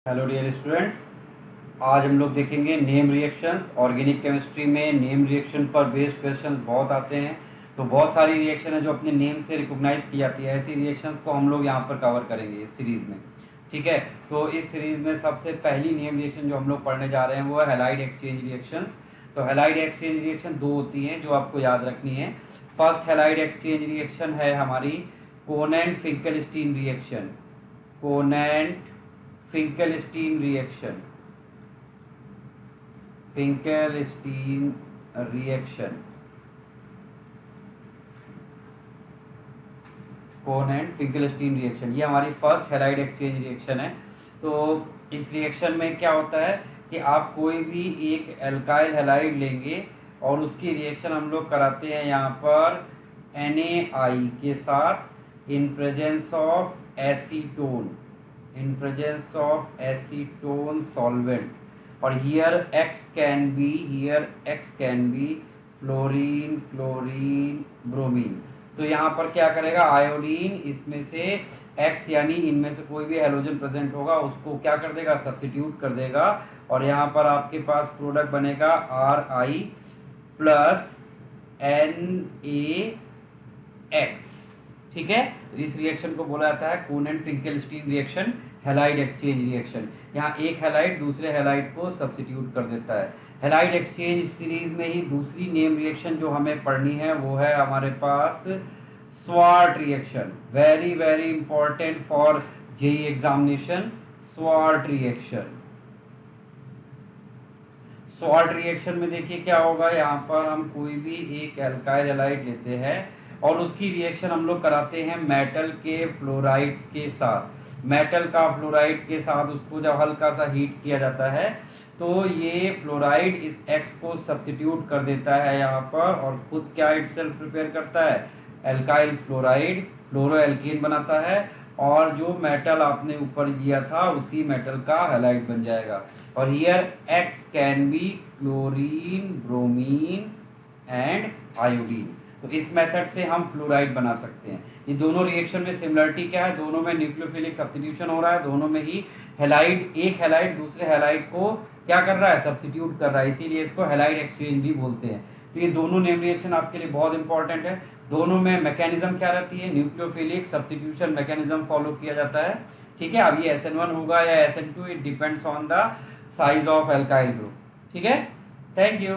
Hello dear students. आज हम लोग देखेंगे नेम रिएक्शंस। ऑर्गेनिक केमिस्ट्री में नेम रिएक्शन पर बेस्ड क्वेश्चन बहुत आते हैं। तो बहुत सारी रिएक्शन है जो अपने नेम से रिकॉग्नाइज की जाती है। ऐसी रिएक्शंस को हम लोग यहाँ पर कवर करेंगे इस सीरीज़ में। ठीक है, तो इस सीरीज़ में सबसे पहली नेम रिएक्शन जो हम लोग पढ़ने जा रहे हैं वो है हैलाइड एक्सचेंज रिएक्शंस। तो हैलाइड एक्सचेंज रिएक्शन दो होती हैं जो आपको याद रखनी है। फर्स्ट हैलाइड एक्सचेंज रिएक्शन है हमारी Conant Finkelstein reaction. Conant Finkelstein reaction, Finkelstein reaction, Conant Finkelstein reaction, ये हमारी फर्स्ट हैलाइड एक्सचेंज रिएक्शन है। तो इस रिएक्शन में क्या होता है कि आप कोई भी एक एल्काइल हैलाइड लेंगे और उसकी रिएक्शन हम लोग कराते हैं यहाँ पर NaI के साथ in presence of acetone, in presence of acetone solvent। और here X can be fluorine, chlorine, bromine. तो यहाँ पर क्या करेगा आयोडीन, इसमें से X यानी इनमें से कोई भी हेलोजन प्रेजेंट होगा उसको क्या कर देगा, सब्स्टिट्यूट कर देगा। और यहाँ पर आपके पास प्रोडक्ट बनेगा Ri प्लस NaX। ठीक है, तो इस रिएक्शन को बोला जाता है Conant Finkelstein reaction, halide exchange reaction. यहाँ एक हैलाइड दूसरे हैलाइड को सब्स्टिट्यूट कर देता है। हैलाइड एक्सचेंज सीरीज में ही दूसरी नेम रिएक्शन जो हमें पढ़नी है वो है हमारे पास Swart reaction. Very very important for JEE examination, Swart reaction. Swart reaction में देखिए क्या होगा, यहाँ पर हम कोई भी एक एल्काइल हैलाइड लेते हैं और उसकी रिएक्शन हम लोग कराते हैं मेटल के फ्लोराइड्स के साथ। मेटल का फ्लोराइड के साथ उसको जब हल्का सा हीट किया जाता है तो ये फ्लोराइड इस X को सब्स्टिट्यूट कर देता है यहाँ पर और खुद क्या इटसेल्फ प्रिपेयर करता है, एल्काइल फ्लोराइड, फ्लोरोएल्कीन बनाता है और जो मेटल आपने ऊपर दिया था उसी मेटल का हैलाइड बन जाएगा। और here X can be chlorine, bromine and iodine. तो इस मेथड से हम फ्लोराइड बना सकते हैं। ये दोनों रिएक्शन में सिमिलरिटी क्या है, दोनों में न्यूक्लियोफिलिक सब्स्टिट्यूशन हो रहा है, दोनों में ही हैलाइड, एक हैलाइड दूसरे हैलाइड को क्या कर रहा है, सब्स्टिट्यूट कर रहा है, इसीलिए इसको हैलाइड एक्सचेंज भी बोलते हैं। तो ये दोनों नेम रिएक्शन आपके लिए बहुत इंपॉर्टेंट है। दोनों में मैकेनिज्म क्या रहती है, न्यूक्लियोफिलिक सब्स्टिट्यूशन मैकेनिज्म फॉलो किया जाता है। ठीक है, अब ये SN1 होगा या SN2, it depends on the size of alkyl group. ठीक है, थैंक यू।